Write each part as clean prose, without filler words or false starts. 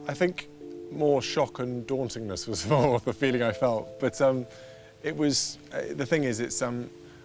I think more shock and dauntingness was more the feeling I felt. But it was, the thing is,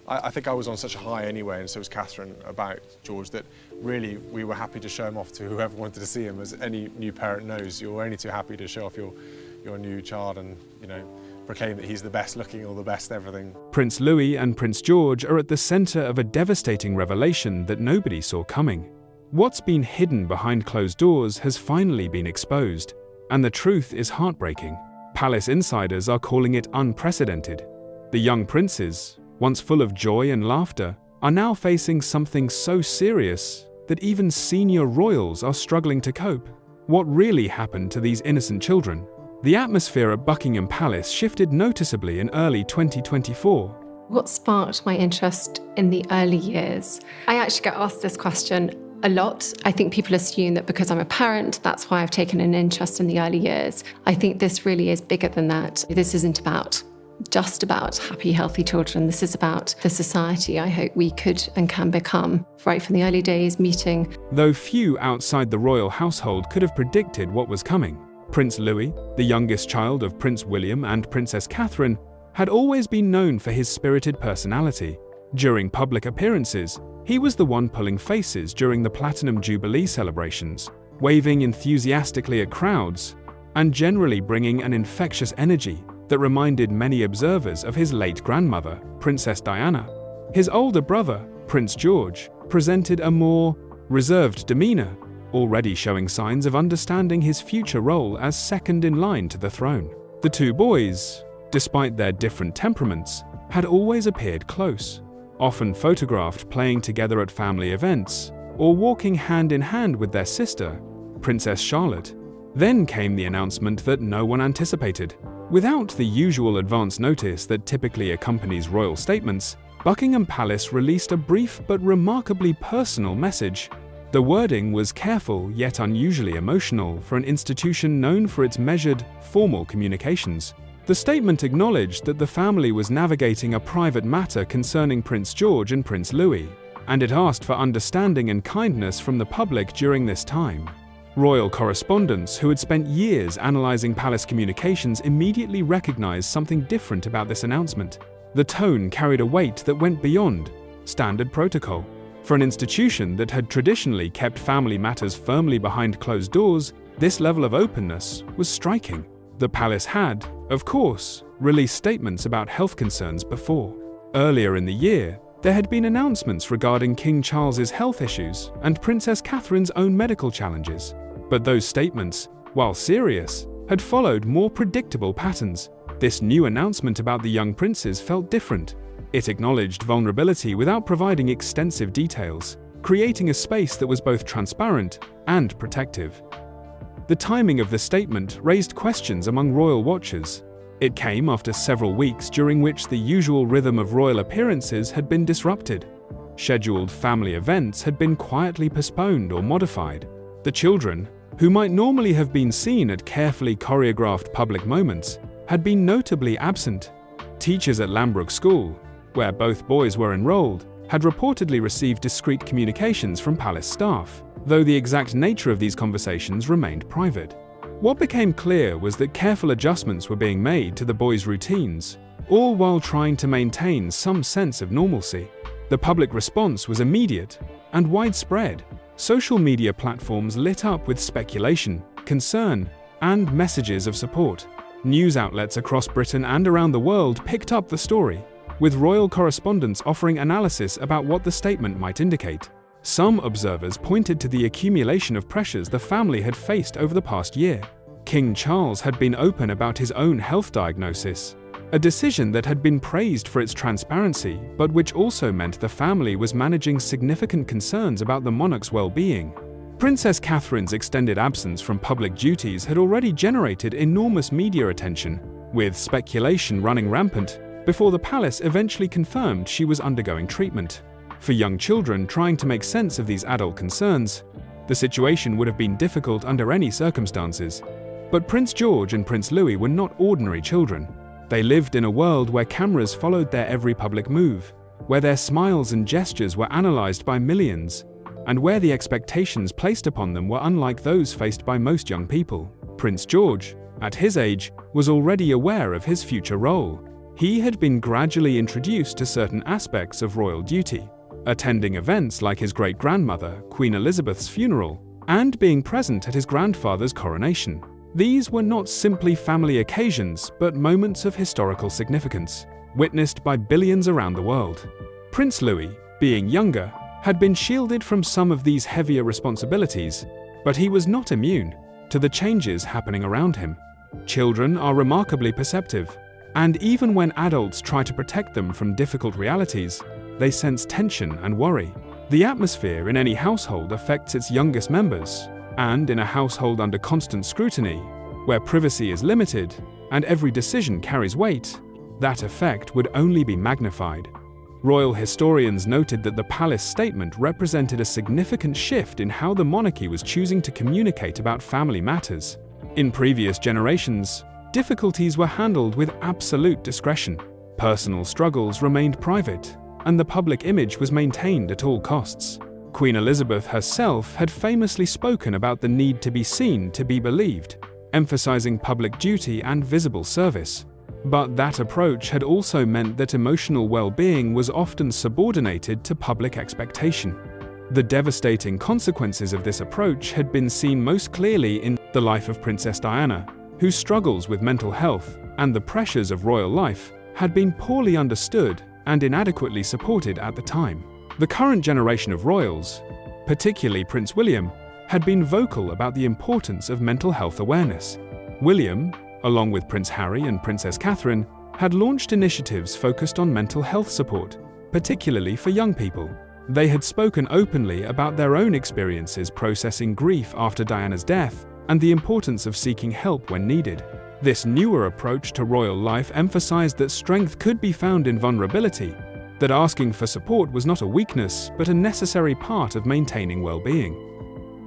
I think I was on such a high anyway, and so was Catherine, about George, that really we were happy to show him off to whoever wanted to see him. As any new parent knows, you're only too happy to show off your new child and, you know, proclaim that he's the best looking or the best everything. Prince Louis and Prince George are at the center of a devastating revelation that nobody saw coming. What's been hidden behind closed doors has finally been exposed, and the truth is heartbreaking. Palace insiders are calling it unprecedented. The young princes, once full of joy and laughter, are now facing something so serious that even senior royals are struggling to cope. What really happened to these innocent children? The atmosphere at Buckingham Palace shifted noticeably in early 2024. What sparked my interest in the early years? I actually get asked this question a lot. I think people assume that because I'm a parent, that's why I've taken an interest in the early years. I think this really is bigger than that. This isn't just about happy, healthy children. This is about the society I hope we could and can become, right from the early days, meeting. Though few outside the royal household could have predicted what was coming, Prince Louis, the youngest child of Prince William and Princess Catherine, had always been known for his spirited personality. During public appearances, he was the one pulling faces during the Platinum Jubilee celebrations, waving enthusiastically at crowds, and generally bringing an infectious energy that reminded many observers of his late grandmother, Princess Diana. His older brother, Prince George, presented a more reserved demeanor, already showing signs of understanding his future role as second in line to the throne. The two boys, despite their different temperaments, had always appeared close, often photographed playing together at family events, or walking hand in hand with their sister, Princess Charlotte. Then came the announcement that no one anticipated. Without the usual advance notice that typically accompanies royal statements, Buckingham Palace released a brief but remarkably personal message. The wording was careful yet unusually emotional for an institution known for its measured, formal communications. The statement acknowledged that the family was navigating a private matter concerning Prince George and Prince Louis, and it asked for understanding and kindness from the public during this time. Royal correspondents who had spent years analyzing palace communications immediately recognized something different about this announcement. The tone carried a weight that went beyond standard protocol. For an institution that had traditionally kept family matters firmly behind closed doors, this level of openness was striking. The palace had, of course, released statements about health concerns before. Earlier in the year, there had been announcements regarding King Charles's health issues and Princess Catherine's own medical challenges. But those statements, while serious, had followed more predictable patterns. This new announcement about the young princes felt different. It acknowledged vulnerability without providing extensive details, creating a space that was both transparent and protective. The timing of the statement raised questions among royal watchers. It came after several weeks during which the usual rhythm of royal appearances had been disrupted. Scheduled family events had been quietly postponed or modified. The children, who might normally have been seen at carefully choreographed public moments, had been notably absent. Teachers at Lambrook School, where both boys were enrolled, had reportedly received discreet communications from palace staff, though the exact nature of these conversations remained private. What became clear was that careful adjustments were being made to the boys' routines, all while trying to maintain some sense of normalcy. The public response was immediate and widespread. Social media platforms lit up with speculation, concern, and messages of support. News outlets across Britain and around the world picked up the story, with royal correspondents offering analysis about what the statement might indicate. Some observers pointed to the accumulation of pressures the family had faced over the past year. King Charles had been open about his own health diagnosis, a decision that had been praised for its transparency, but which also meant the family was managing significant concerns about the monarch's well-being. Princess Catherine's extended absence from public duties had already generated enormous media attention, with speculation running rampant, before the palace eventually confirmed she was undergoing treatment. For young children trying to make sense of these adult concerns, the situation would have been difficult under any circumstances. But Prince George and Prince Louis were not ordinary children. They lived in a world where cameras followed their every public move, where their smiles and gestures were analyzed by millions, and where the expectations placed upon them were unlike those faced by most young people. Prince George, at his age, was already aware of his future role. He had been gradually introduced to certain aspects of royal duty, attending events like his great-grandmother, Queen Elizabeth's funeral, and being present at his grandfather's coronation. These were not simply family occasions, but moments of historical significance, witnessed by billions around the world. Prince Louis, being younger, had been shielded from some of these heavier responsibilities, but he was not immune to the changes happening around him. Children are remarkably perceptive, and even when adults try to protect them from difficult realities, they sense tension and worry. The atmosphere in any household affects its youngest members, and in a household under constant scrutiny, where privacy is limited and every decision carries weight, that effect would only be magnified. Royal historians noted that the palace statement represented a significant shift in how the monarchy was choosing to communicate about family matters. In previous generations, difficulties were handled with absolute discretion. Personal struggles remained private, and the public image was maintained at all costs. Queen Elizabeth herself had famously spoken about the need to be seen to be believed, emphasizing public duty and visible service. But that approach had also meant that emotional well-being was often subordinated to public expectation. The devastating consequences of this approach had been seen most clearly in the life of Princess Diana, whose struggles with mental health and the pressures of royal life had been poorly understood and inadequately supported at the time. The current generation of royals, particularly Prince William, had been vocal about the importance of mental health awareness. William, along with Prince Harry and Princess Catherine, had launched initiatives focused on mental health support, particularly for young people. They had spoken openly about their own experiences processing grief after Diana's death and the importance of seeking help when needed. This newer approach to royal life emphasized that strength could be found in vulnerability, that asking for support was not a weakness but a necessary part of maintaining well-being.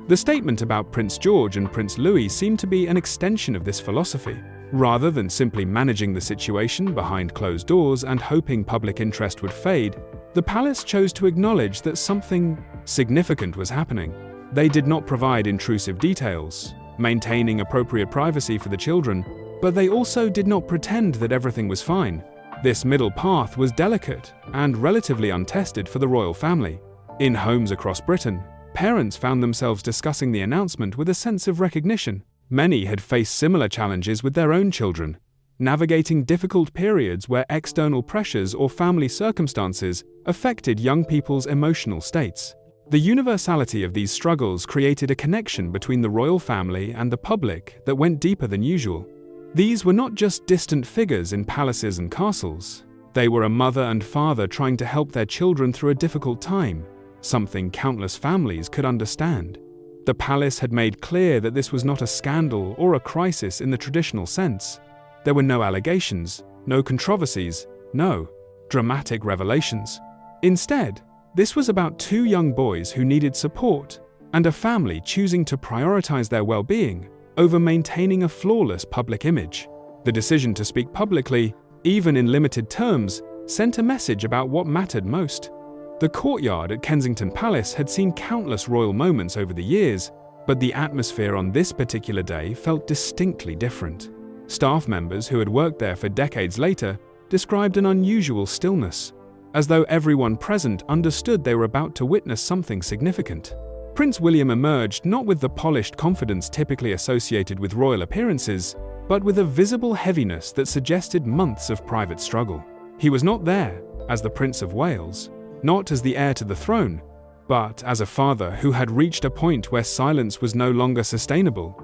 The statement about Prince George and Prince Louis seemed to be an extension of this philosophy. Rather than simply managing the situation behind closed doors and hoping public interest would fade, the palace chose to acknowledge that something significant was happening. They did not provide intrusive details, maintaining appropriate privacy for the children, but they also did not pretend that everything was fine. This middle path was delicate and relatively untested for the royal family. In homes across Britain, parents found themselves discussing the announcement with a sense of recognition. Many had faced similar challenges with their own children, navigating difficult periods where external pressures or family circumstances affected young people's emotional states. The universality of these struggles created a connection between the royal family and the public that went deeper than usual. These were not just distant figures in palaces and castles. They were a mother and father trying to help their children through a difficult time, something countless families could understand. The palace had made clear that this was not a scandal or a crisis in the traditional sense. There were no allegations, no controversies, no dramatic revelations. Instead, this was about two young boys who needed support and a family choosing to prioritize their well-being over maintaining a flawless public image. The decision to speak publicly, even in limited terms, sent a message about what mattered most. The courtyard at Kensington Palace had seen countless royal moments over the years, but the atmosphere on this particular day felt distinctly different. Staff members who had worked there for decades later described an unusual stillness, as though everyone present understood they were about to witness something significant. Prince William emerged not with the polished confidence typically associated with royal appearances, but with a visible heaviness that suggested months of private struggle. He was not there as the Prince of Wales, not as the heir to the throne, but as a father who had reached a point where silence was no longer sustainable.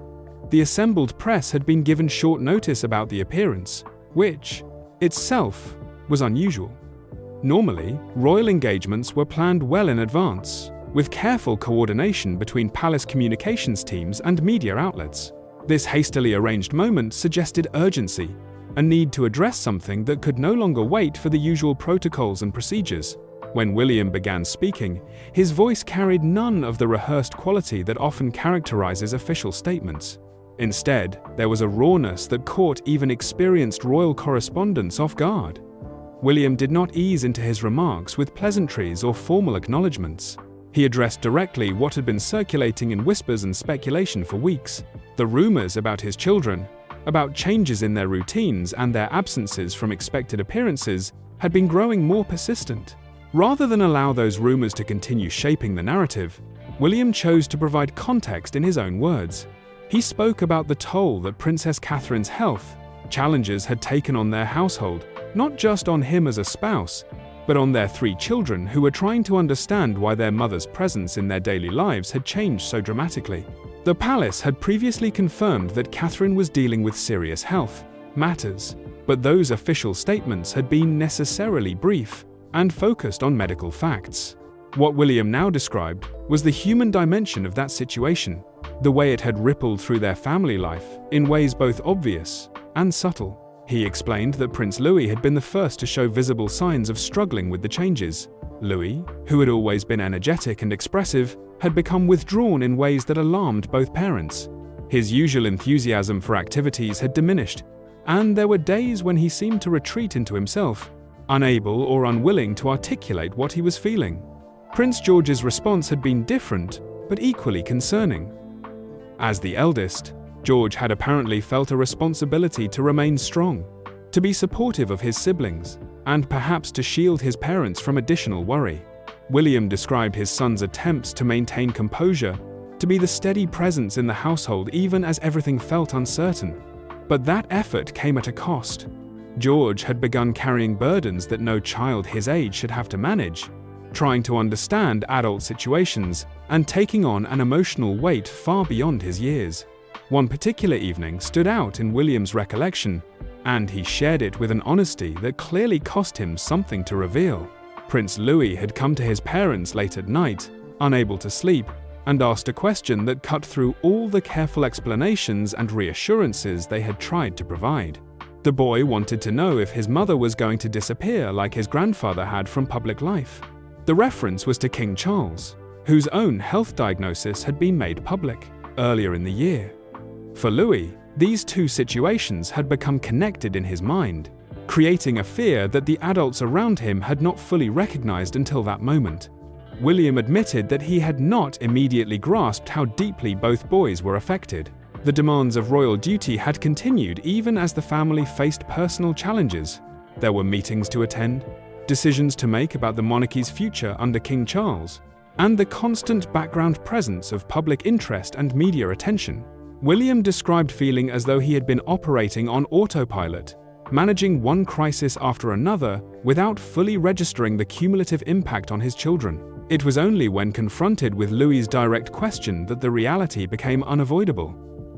The assembled press had been given short notice about the appearance, which, itself, was unusual. Normally, royal engagements were planned well in advance, with careful coordination between palace communications teams and media outlets. This hastily arranged moment suggested urgency, a need to address something that could no longer wait for the usual protocols and procedures. When William began speaking, his voice carried none of the rehearsed quality that often characterizes official statements. Instead, there was a rawness that caught even experienced royal correspondents off guard. William did not ease into his remarks with pleasantries or formal acknowledgements. He addressed directly what had been circulating in whispers and speculation for weeks: the rumors about his children, about changes in their routines and their absences from expected appearances, had been growing more persistent. Rather than allow those rumors to continue shaping the narrative, William chose to provide context in his own words. He spoke about the toll that Princess Catherine's health challenges had taken on their household, not just on him as a spouse, but on their 3 children who were trying to understand why their mother's presence in their daily lives had changed so dramatically. The palace had previously confirmed that Catherine was dealing with serious health matters, but those official statements had been necessarily brief and focused on medical facts. What William now described was the human dimension of that situation, the way it had rippled through their family life in ways both obvious and subtle. He explained that Prince Louis had been the first to show visible signs of struggling with the changes. Louis, who had always been energetic and expressive, had become withdrawn in ways that alarmed both parents. His usual enthusiasm for activities had diminished, and there were days when he seemed to retreat into himself, unable or unwilling to articulate what he was feeling. Prince George's response had been different, but equally concerning. As the eldest, George had apparently felt a responsibility to remain strong, to be supportive of his siblings, and perhaps to shield his parents from additional worry. William described his son's attempts to maintain composure, to be the steady presence in the household even as everything felt uncertain. But that effort came at a cost. George had begun carrying burdens that no child his age should have to manage, trying to understand adult situations and taking on an emotional weight far beyond his years. One particular evening stood out in William's recollection, and he shared it with an honesty that clearly cost him something to reveal. Prince Louis had come to his parents late at night, unable to sleep, and asked a question that cut through all the careful explanations and reassurances they had tried to provide. The boy wanted to know if his mother was going to disappear like his grandfather had from public life. The reference was to King Charles, whose own health diagnosis had been made public earlier in the year. For Louis, these 2 situations had become connected in his mind, creating a fear that the adults around him had not fully recognized until that moment. William admitted that he had not immediately grasped how deeply both boys were affected. The demands of royal duty had continued even as the family faced personal challenges. There were meetings to attend, decisions to make about the monarchy's future under King Charles, and the constant background presence of public interest and media attention. William described feeling as though he had been operating on autopilot, managing one crisis after another without fully registering the cumulative impact on his children. It was only when confronted with Louis's direct question that the reality became unavoidable.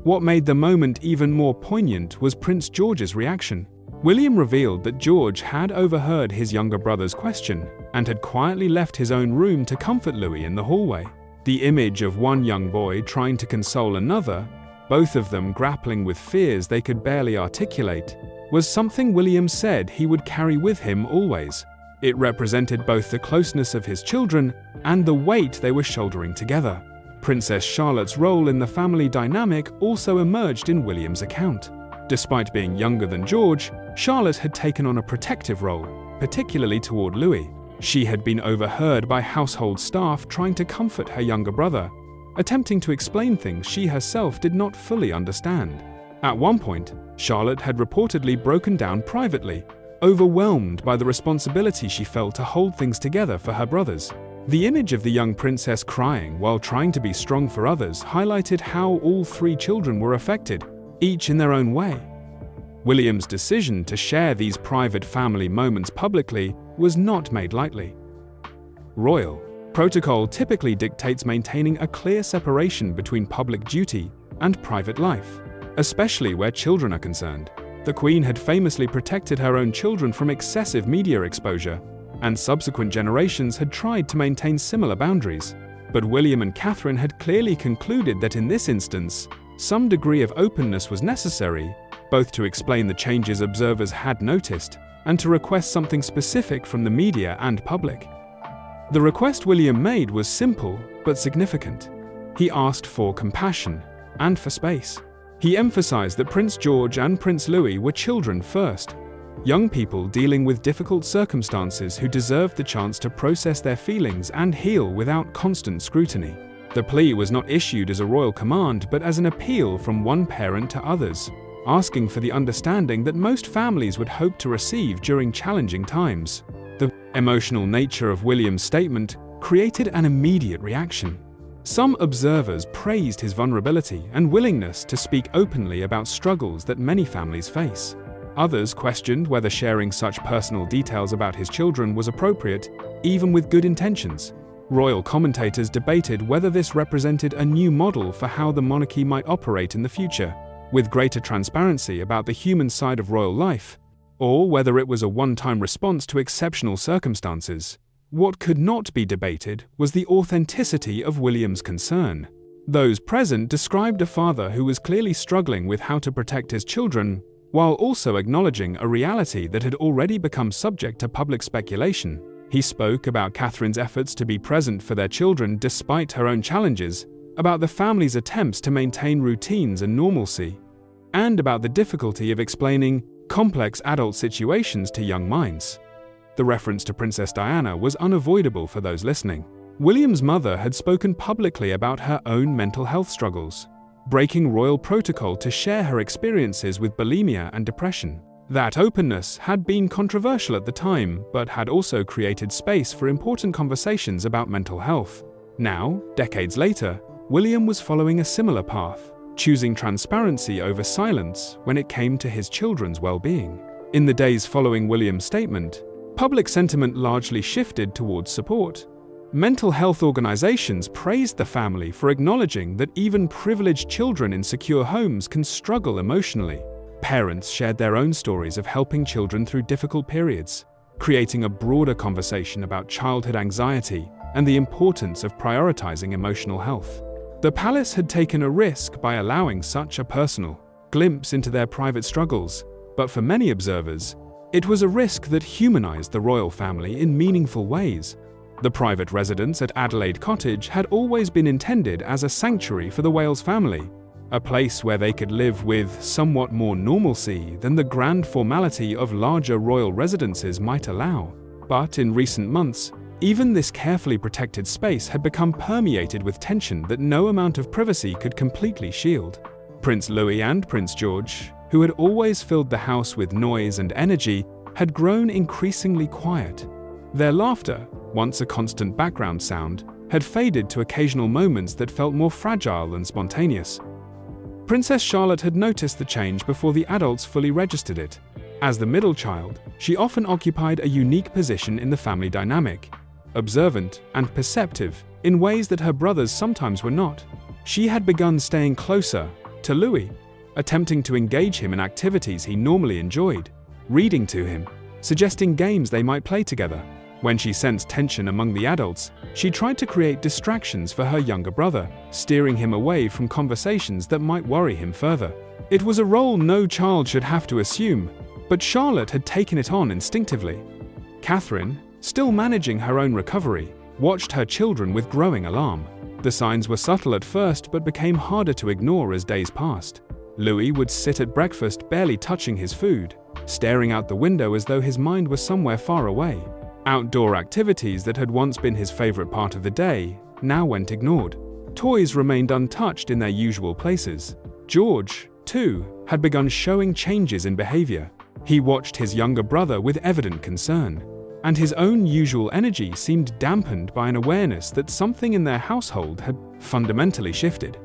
What made the moment even more poignant was Prince George's reaction. William revealed that George had overheard his younger brother's question and had quietly left his own room to comfort Louis in the hallway. The image of one young boy trying to console another, both of them grappling with fears they could barely articulate, was something William said he would carry with him always. It represented both the closeness of his children and the weight they were shouldering together. Princess Charlotte's role in the family dynamic also emerged in William's account. Despite being younger than George, Charlotte had taken on a protective role, particularly toward Louis. She had been overheard by household staff trying to comfort her younger brother, attempting to explain things she herself did not fully understand. At one point, Charlotte had reportedly broken down privately, overwhelmed by the responsibility she felt to hold things together for her brothers. The image of the young princess crying while trying to be strong for others highlighted how all 3 children were affected, each in their own way. William's decision to share these private family moments publicly was not made lightly. Royal protocol typically dictates maintaining a clear separation between public duty and private life, especially where children are concerned. The Queen had famously protected her own children from excessive media exposure, and subsequent generations had tried to maintain similar boundaries. But William and Catherine had clearly concluded that in this instance, some degree of openness was necessary, both to explain the changes observers had noticed and to request something specific from the media and public. The request William made was simple but significant. He asked for compassion and for space. He emphasized that Prince George and Prince Louis were children first, young people dealing with difficult circumstances who deserved the chance to process their feelings and heal without constant scrutiny. The plea was not issued as a royal command, but as an appeal from one parent to others, asking for the understanding that most families would hope to receive during challenging times. The emotional nature of William's statement created an immediate reaction. Some observers praised his vulnerability and willingness to speak openly about struggles that many families face. Others questioned whether sharing such personal details about his children was appropriate, even with good intentions. Royal commentators debated whether this represented a new model for how the monarchy might operate in the future, with greater transparency about the human side of royal life, or whether it was a one-time response to exceptional circumstances. What could not be debated was the authenticity of William's concern. Those present described a father who was clearly struggling with how to protect his children, while also acknowledging a reality that had already become subject to public speculation. He spoke about Catherine's efforts to be present for their children despite her own challenges, about the family's attempts to maintain routines and normalcy, and about the difficulty of explaining complex adult situations to young minds. The reference to Princess Diana was unavoidable for those listening. William's mother had spoken publicly about her own mental health struggles, breaking royal protocol to share her experiences with bulimia and depression. That openness had been controversial at the time, but had also created space for important conversations about mental health. Now, decades later, William was following a similar path, choosing transparency over silence when it came to his children's well-being. In the days following William's statement, public sentiment largely shifted towards support. Mental health organizations praised the family for acknowledging that even privileged children in secure homes can struggle emotionally. Parents shared their own stories of helping children through difficult periods, creating a broader conversation about childhood anxiety and the importance of prioritizing emotional health. The palace had taken a risk by allowing such a personal glimpse into their private struggles, but for many observers, it was a risk that humanized the royal family in meaningful ways. The private residence at Adelaide Cottage had always been intended as a sanctuary for the Wales family, a place where they could live with somewhat more normalcy than the grand formality of larger royal residences might allow. But in recent months, even this carefully protected space had become permeated with tension that no amount of privacy could completely shield. Prince Louis and Prince George, who had always filled the house with noise and energy, had grown increasingly quiet. Their laughter, once a constant background sound, had faded to occasional moments that felt more fragile and spontaneous. Princess Charlotte had noticed the change before the adults fully registered it. As the middle child, she often occupied a unique position in the family dynamic, observant and perceptive in ways that her brothers sometimes were not. She had begun staying closer to Louis, attempting to engage him in activities he normally enjoyed, reading to him, suggesting games they might play together. When she sensed tension among the adults, she tried to create distractions for her younger brother, steering him away from conversations that might worry him further. It was a role no child should have to assume, but Charlotte had taken it on instinctively. Catherine, still managing her own recovery, watched her children with growing alarm. The signs were subtle at first but became harder to ignore as days passed. Louis would sit at breakfast barely touching his food, staring out the window as though his mind was somewhere far away. Outdoor activities that had once been his favorite part of the day now went ignored. Toys remained untouched in their usual places. George, too, had begun showing changes in behavior. He watched his younger brother with evident concern, and his own usual energy seemed dampened by an awareness that something in their household had fundamentally shifted.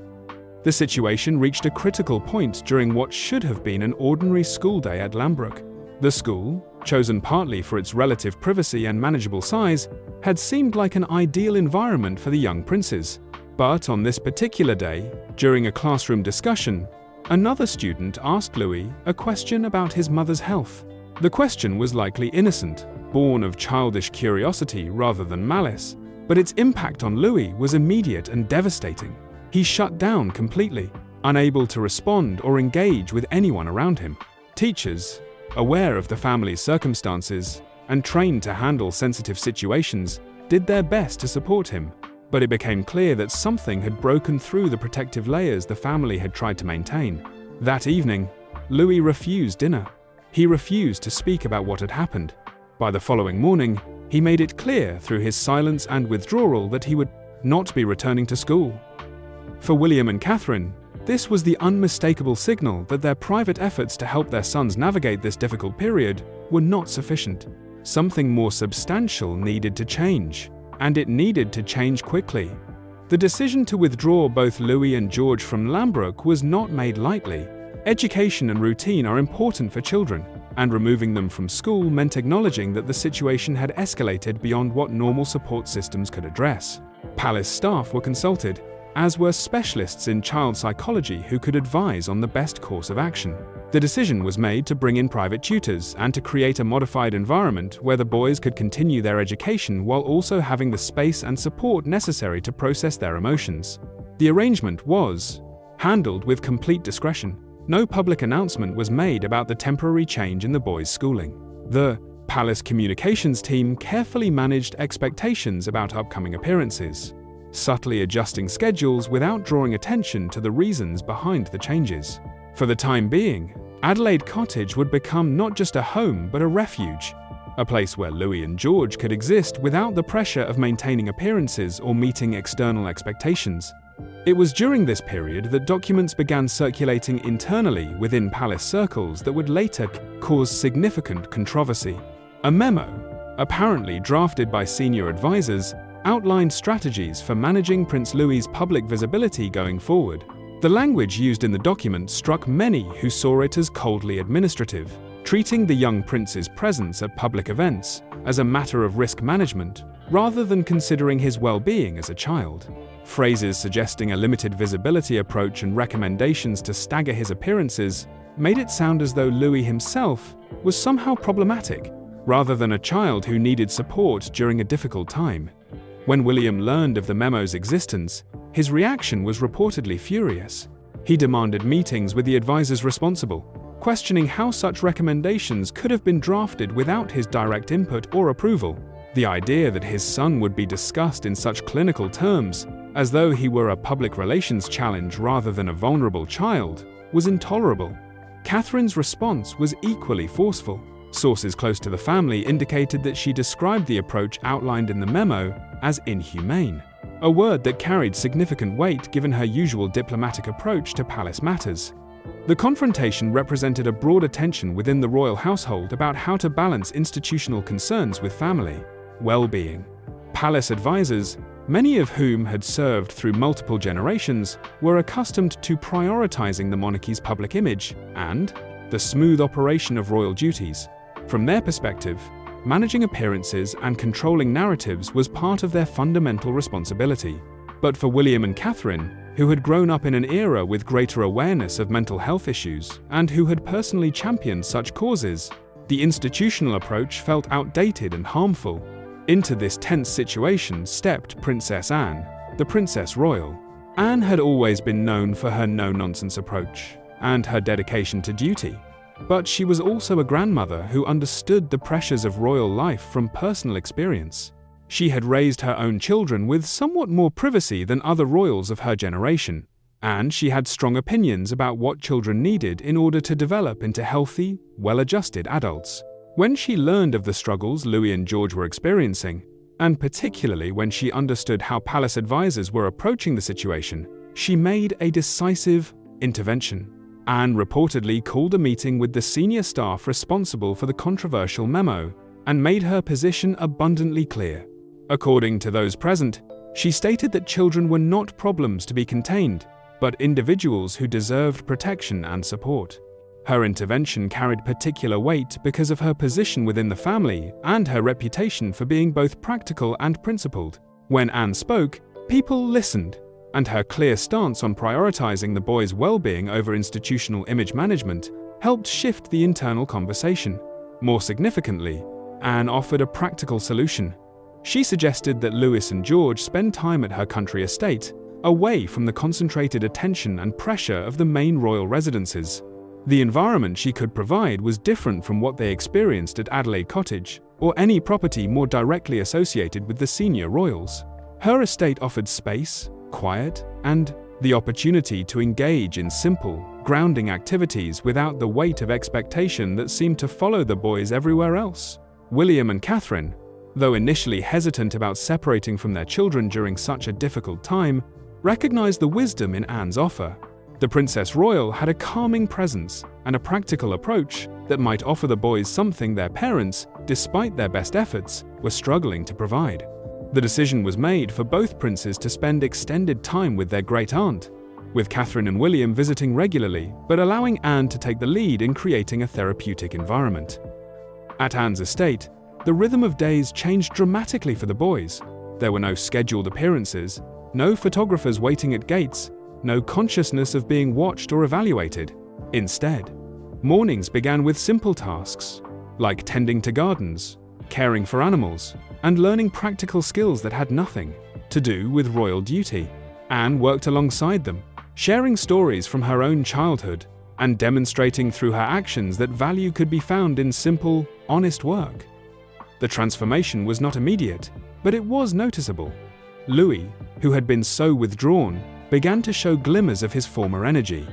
The situation reached a critical point during what should have been an ordinary school day at Lambrook. The school, chosen partly for its relative privacy and manageable size, had seemed like an ideal environment for the young princes. But on this particular day, during a classroom discussion, another student asked Louis a question about his mother's health. The question was likely innocent, born of childish curiosity rather than malice, but its impact on Louis was immediate and devastating. He shut down completely, unable to respond or engage with anyone around him. Teachers, aware of the family's circumstances and trained to handle sensitive situations, did their best to support him, but it became clear that something had broken through the protective layers the family had tried to maintain. That evening, Louis refused dinner. He refused to speak about what had happened. By the following morning, he made it clear through his silence and withdrawal that he would not be returning to school. For William and Catherine, this was the unmistakable signal that their private efforts to help their sons navigate this difficult period were not sufficient. Something more substantial needed to change, and it needed to change quickly. The decision to withdraw both Louis and George from Lambrook was not made lightly. Education and routine are important for children, and removing them from school meant acknowledging that the situation had escalated beyond what normal support systems could address. Palace staff were consulted, as were specialists in child psychology who could advise on the best course of action. The decision was made to bring in private tutors and to create a modified environment where the boys could continue their education while also having the space and support necessary to process their emotions. The arrangement was handled with complete discretion. No public announcement was made about the temporary change in the boys' schooling. The Palace communications team carefully managed expectations about upcoming appearances, subtly adjusting schedules without drawing attention to the reasons behind the changes. For the time being, Adelaide Cottage would become not just a home but a refuge, a place where Louis and George could exist without the pressure of maintaining appearances or meeting external expectations. It was during this period that documents began circulating internally within Palace circles that would later cause significant controversy. A memo, apparently drafted by senior advisors, outlined strategies for managing Prince Louis's public visibility going forward. The language used in the document struck many who saw it as coldly administrative, treating the young prince's presence at public events as a matter of risk management rather than considering his well-being as a child. Phrases suggesting a limited visibility approach and recommendations to stagger his appearances made it sound as though Louis himself was somehow problematic, rather than a child who needed support during a difficult time. When William learned of the memo's existence, his reaction was reportedly furious. He demanded meetings with the advisors responsible, questioning how such recommendations could have been drafted without his direct input or approval. The idea that his son would be discussed in such clinical terms, as though he were a public relations challenge rather than a vulnerable child, was intolerable. Catherine's response was equally forceful. Sources close to the family indicated that she described the approach outlined in the memo as inhumane, a word that carried significant weight given her usual diplomatic approach to palace matters. The confrontation represented a broader tension within the royal household about how to balance institutional concerns with family well-being. Palace advisors, many of whom had served through multiple generations, were accustomed to prioritizing the monarchy's public image and the smooth operation of royal duties. From their perspective, managing appearances and controlling narratives was part of their fundamental responsibility. But for William and Catherine, who had grown up in an era with greater awareness of mental health issues and who had personally championed such causes, the institutional approach felt outdated and harmful. Into this tense situation stepped Princess Anne, the Princess Royal. Anne had always been known for her no-nonsense approach and her dedication to duty. But she was also a grandmother who understood the pressures of royal life from personal experience. She had raised her own children with somewhat more privacy than other royals of her generation, and she had strong opinions about what children needed in order to develop into healthy, well-adjusted adults. When she learned of the struggles Louis and George were experiencing, and particularly when she understood how palace advisors were approaching the situation, she made a decisive intervention. Anne reportedly called a meeting with the senior staff responsible for the controversial memo and made her position abundantly clear. According to those present, she stated that children were not problems to be contained, but individuals who deserved protection and support. Her intervention carried particular weight because of her position within the family and her reputation for being both practical and principled. When Anne spoke, people listened, and her clear stance on prioritizing the boys' well-being over institutional image management helped shift the internal conversation. More significantly, Anne offered a practical solution. She suggested that Louis and George spend time at her country estate, away from the concentrated attention and pressure of the main royal residences. The environment she could provide was different from what they experienced at Adelaide Cottage, or any property more directly associated with the senior royals. Her estate offered space, quiet, and the opportunity to engage in simple, grounding activities without the weight of expectation that seemed to follow the boys everywhere else. William and Catherine, though initially hesitant about separating from their children during such a difficult time, recognized the wisdom in Anne's offer. The Princess Royal had a calming presence and a practical approach that might offer the boys something their parents, despite their best efforts, were struggling to provide. The decision was made for both princes to spend extended time with their great-aunt, with Catherine and William visiting regularly, but allowing Anne to take the lead in creating a therapeutic environment. At Anne's estate, the rhythm of days changed dramatically for the boys. There were no scheduled appearances, no photographers waiting at gates, no consciousness of being watched or evaluated. Instead, mornings began with simple tasks, like tending to gardens, caring for animals, and learning practical skills that had nothing to do with royal duty. Anne worked alongside them, sharing stories from her own childhood and demonstrating through her actions that value could be found in simple, honest work. The transformation was not immediate, but it was noticeable. Louis, who had been so withdrawn, began to show glimmers of his former energy.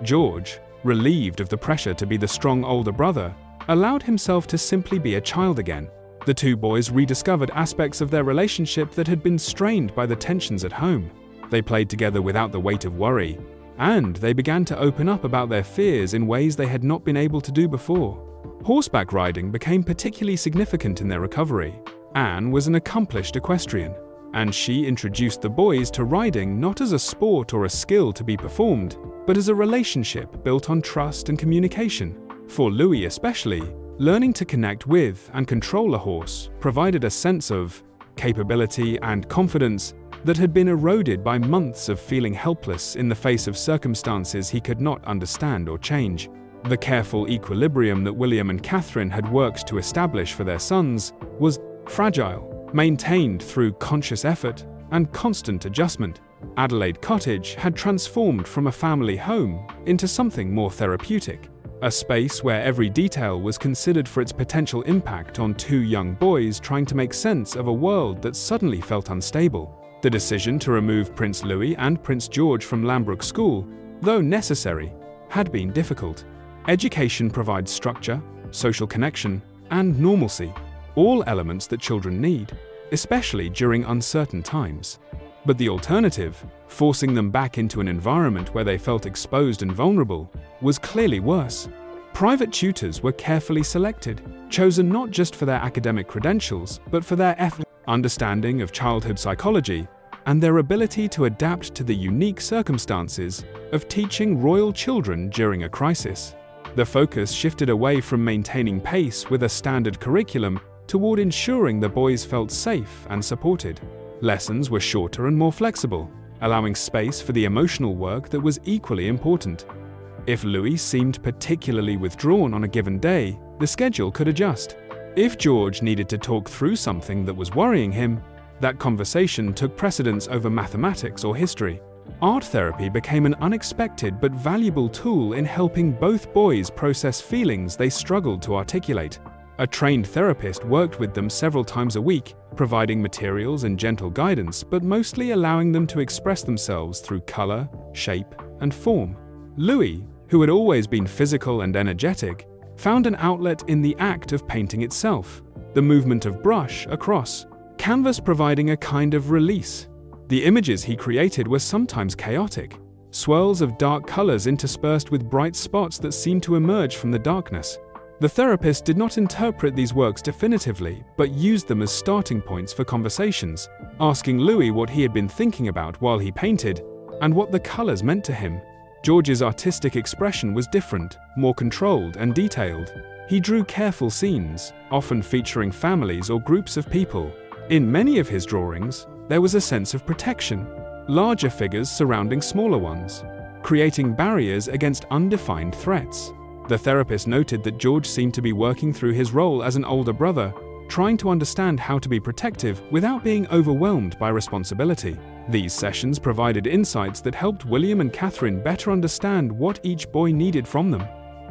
George, relieved of the pressure to be the strong older brother, allowed himself to simply be a child again. The two boys rediscovered aspects of their relationship that had been strained by the tensions at home. They played together without the weight of worry, and they began to open up about their fears in ways they had not been able to do before. Horseback riding became particularly significant in their recovery. Anne was an accomplished equestrian, and she introduced the boys to riding not as a sport or a skill to be performed, but as a relationship built on trust and communication. For Louis especially, learning to connect with and control a horse provided a sense of capability and confidence that had been eroded by months of feeling helpless in the face of circumstances he could not understand or change. The careful equilibrium that William and Catherine had worked to establish for their sons was fragile, maintained through conscious effort and constant adjustment. Adelaide Cottage had transformed from a family home into something more therapeutic, a space where every detail was considered for its potential impact on two young boys trying to make sense of a world that suddenly felt unstable. The decision to remove Prince Louis and Prince George from Lambrook School, though necessary, had been difficult. Education provides structure, social connection, and normalcy, all elements that children need, especially during uncertain times. But the alternative, forcing them back into an environment where they felt exposed and vulnerable, was clearly worse. Private tutors were carefully selected, chosen not just for their academic credentials, but for their understanding of childhood psychology and their ability to adapt to the unique circumstances of teaching royal children during a crisis. The focus shifted away from maintaining pace with a standard curriculum toward ensuring the boys felt safe and supported. Lessons were shorter and more flexible, allowing space for the emotional work that was equally important. If Louis seemed particularly withdrawn on a given day, the schedule could adjust. If George needed to talk through something that was worrying him, that conversation took precedence over mathematics or history. Art therapy became an unexpected but valuable tool in helping both boys process feelings they struggled to articulate. A trained therapist worked with them several times a week, providing materials and gentle guidance, but mostly allowing them to express themselves through color, shape, and form. Louis, who had always been physical and energetic, found an outlet in the act of painting itself, the movement of brush across canvas providing a kind of release. The images he created were sometimes chaotic, swirls of dark colors interspersed with bright spots that seemed to emerge from the darkness. The therapist did not interpret these works definitively, but used them as starting points for conversations, asking Louis what he had been thinking about while he painted, and what the colors meant to him. George's artistic expression was different, more controlled and detailed. He drew careful scenes, often featuring families or groups of people. In many of his drawings, there was a sense of protection, larger figures surrounding smaller ones, creating barriers against undefined threats. The therapist noted that George seemed to be working through his role as an older brother, trying to understand how to be protective without being overwhelmed by responsibility. These sessions provided insights that helped William and Catherine better understand what each boy needed from them.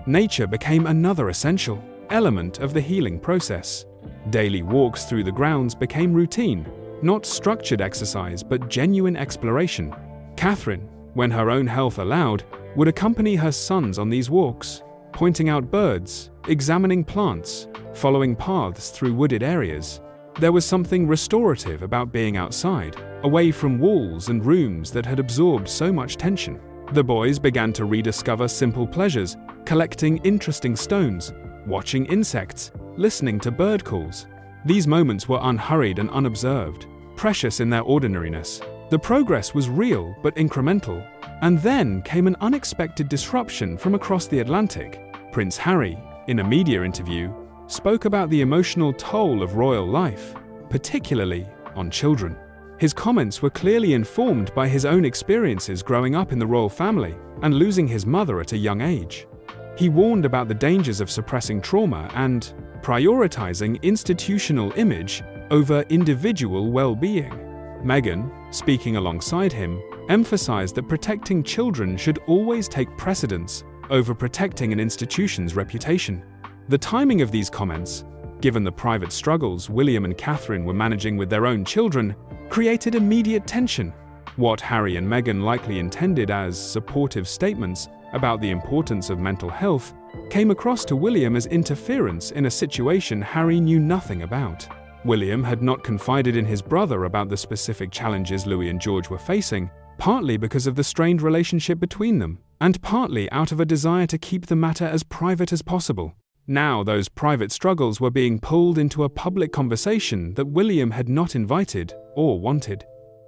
Nature became another essential element of the healing process. Daily walks through the grounds became routine, not structured exercise but genuine exploration. Catherine, when her own health allowed, would accompany her sons on these walks, pointing out birds, examining plants, following paths through wooded areas. There was something restorative about being outside, away from walls and rooms that had absorbed so much tension. The boys began to rediscover simple pleasures, collecting interesting stones, watching insects, listening to bird calls. These moments were unhurried and unobserved, precious in their ordinariness. The progress was real but incremental. And then came an unexpected disruption from across the Atlantic. Prince Harry, in a media interview, spoke about the emotional toll of royal life, particularly on children. His comments were clearly informed by his own experiences growing up in the royal family and losing his mother at a young age. He warned about the dangers of suppressing trauma and prioritizing institutional image over individual well-being. Meghan, speaking alongside him, emphasized that protecting children should always take precedence over protecting an institution's reputation. The timing of these comments, given the private struggles William and Catherine were managing with their own children, created immediate tension. What Harry and Meghan likely intended as supportive statements about the importance of mental health came across to William as interference in a situation Harry knew nothing about. William had not confided in his brother about the specific challenges Louis and George were facing, partly because of the strained relationship between them, and partly out of a desire to keep the matter as private as possible. Now those private struggles were being pulled into a public conversation that William had not invited or wanted.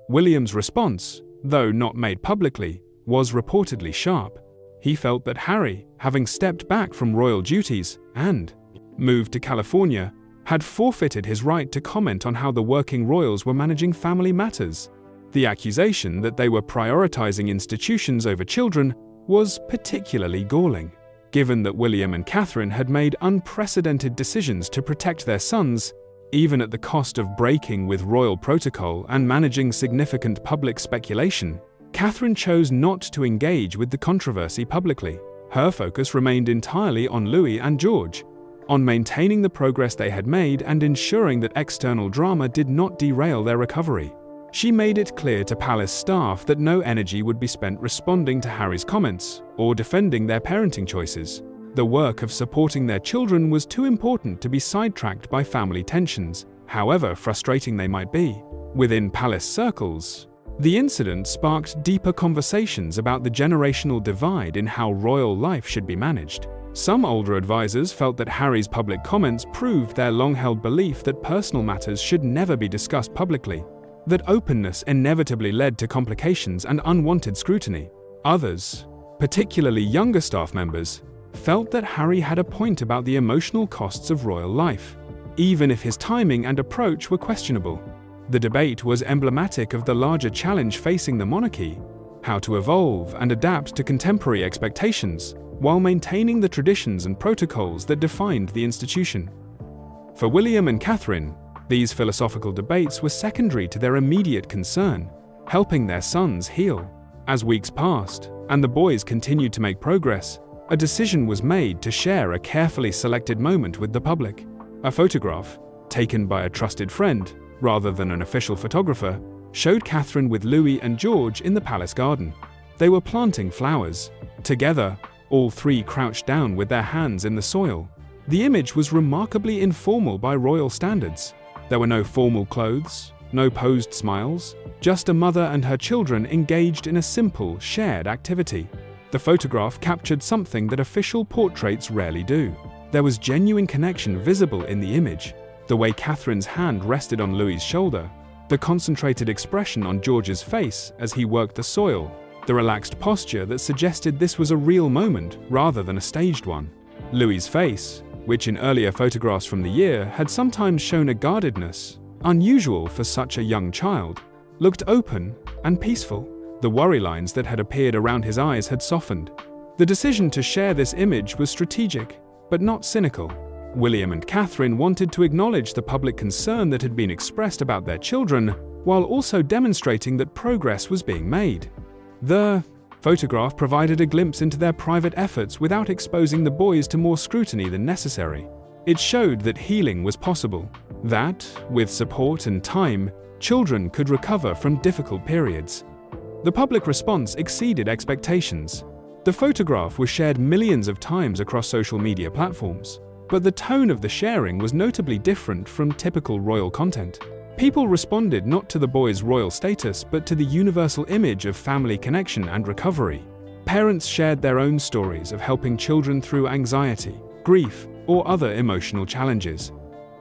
William's response, though not made publicly, was reportedly sharp. He felt that Harry, having stepped back from royal duties and moved to California, had forfeited his right to comment on how the working royals were managing family matters. The accusation that they were prioritizing institutions over children was particularly galling, given that William and Catherine had made unprecedented decisions to protect their sons, even at the cost of breaking with royal protocol and managing significant public speculation. Catherine chose not to engage with the controversy publicly. Her focus remained entirely on Louis and George, on maintaining the progress they had made and ensuring that external drama did not derail their recovery. She made it clear to palace staff that no energy would be spent responding to Harry's comments or defending their parenting choices. The work of supporting their children was too important to be sidetracked by family tensions, however frustrating they might be. Within palace circles, the incident sparked deeper conversations about the generational divide in how royal life should be managed. Some older advisors felt that Harry's public comments proved their long-held belief that personal matters should never be discussed publicly, that openness inevitably led to complications and unwanted scrutiny. Others, particularly younger staff members, felt that Harry had a point about the emotional costs of royal life, even if his timing and approach were questionable. The debate was emblematic of the larger challenge facing the monarchy: how to evolve and adapt to contemporary expectations while maintaining the traditions and protocols that defined the institution. For William and Catherine, these philosophical debates were secondary to their immediate concern, helping their sons heal. As weeks passed, and the boys continued to make progress, a decision was made to share a carefully selected moment with the public. A photograph, taken by a trusted friend, rather than an official photographer, showed Catherine with Louis and George in the palace garden. They were planting flowers. Together, all three crouched down with their hands in the soil. The image was remarkably informal by royal standards. There were no formal clothes, no posed smiles, just a mother and her children engaged in a simple, shared activity. The photograph captured something that official portraits rarely do. There was genuine connection visible in the image. The way Catherine's hand rested on Louis's shoulder, the concentrated expression on George's face as he worked the soil, the relaxed posture that suggested this was a real moment rather than a staged one. Louis's face, which in earlier photographs from the year had sometimes shown a guardedness, unusual for such a young child, looked open and peaceful. The worry lines that had appeared around his eyes had softened. The decision to share this image was strategic, but not cynical. William and Catherine wanted to acknowledge the public concern that had been expressed about their children, while also demonstrating that progress was being made. The photograph provided a glimpse into their private efforts without exposing the boys to more scrutiny than necessary. It showed that healing was possible, that, with support and time, children could recover from difficult periods. The public response exceeded expectations. The photograph was shared millions of times across social media platforms, but the tone of the sharing was notably different from typical royal content. People responded not to the boy's royal status, but to the universal image of family connection and recovery. Parents shared their own stories of helping children through anxiety, grief, or other emotional challenges.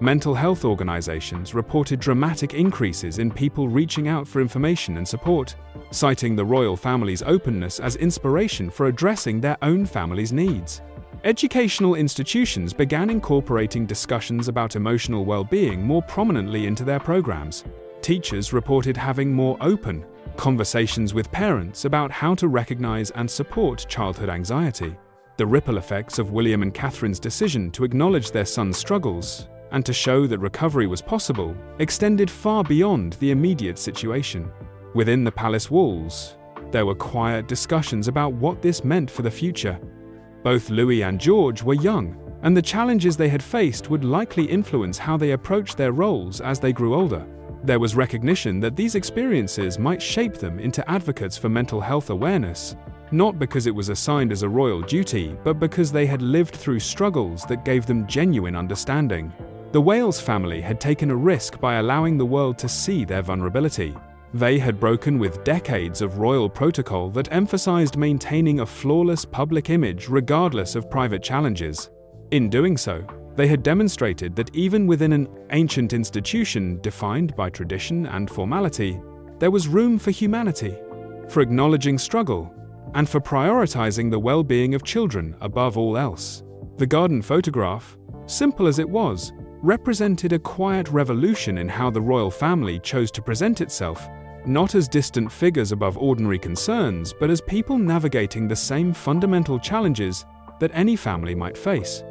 Mental health organizations reported dramatic increases in people reaching out for information and support, citing the royal family's openness as inspiration for addressing their own family's needs. Educational institutions began incorporating discussions about emotional well-being more prominently into their programs. Teachers reported having more open conversations with parents about how to recognize and support childhood anxiety. The ripple effects of William and Catherine's decision to acknowledge their son's struggles and to show that recovery was possible extended far beyond the immediate situation. Within the palace walls, there were quiet discussions about what this meant for the future. Both Louis and George were young, and the challenges they had faced would likely influence how they approached their roles as they grew older. There was recognition that these experiences might shape them into advocates for mental health awareness, not because it was assigned as a royal duty, but because they had lived through struggles that gave them genuine understanding. The Wales family had taken a risk by allowing the world to see their vulnerability. They had broken with decades of royal protocol that emphasized maintaining a flawless public image regardless of private challenges. In doing so, they had demonstrated that even within an ancient institution defined by tradition and formality, there was room for humanity, for acknowledging struggle, and for prioritizing the well-being of children above all else. The garden photograph, simple as it was, represented a quiet revolution in how the royal family chose to present itself, not as distant figures above ordinary concerns, but as people navigating the same fundamental challenges that any family might face.